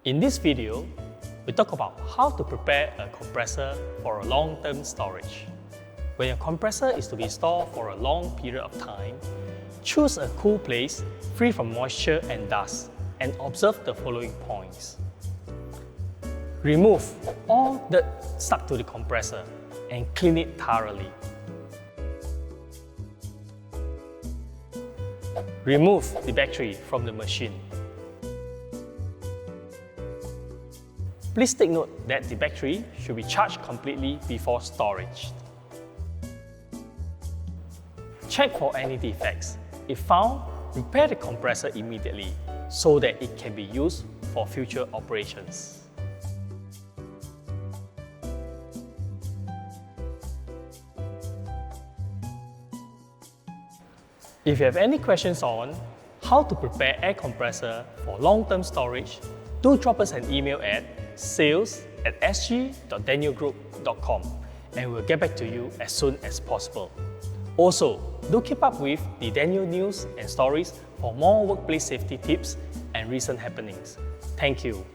In this video, we talk about how to prepare a compressor for a long-term storage. When your compressor is to be stored for a long period of time, choose a cool place free from moisture and dust and observe the following points. Remove all dirt stuck to the compressor and clean it thoroughly. Remove the battery from the machine. Please take note that the battery should be charged completely before storage. Check for any defects. If found, repair the compressor immediately so that it can be used for future operations. If you have any questions on how to prepare air compressor for long-term storage, do drop us an email at sales@sg.denyogroup.com and we'll get back to you as soon as possible. Also, do keep up with the Denyo news and stories for more workplace safety tips and recent happenings. Thank you.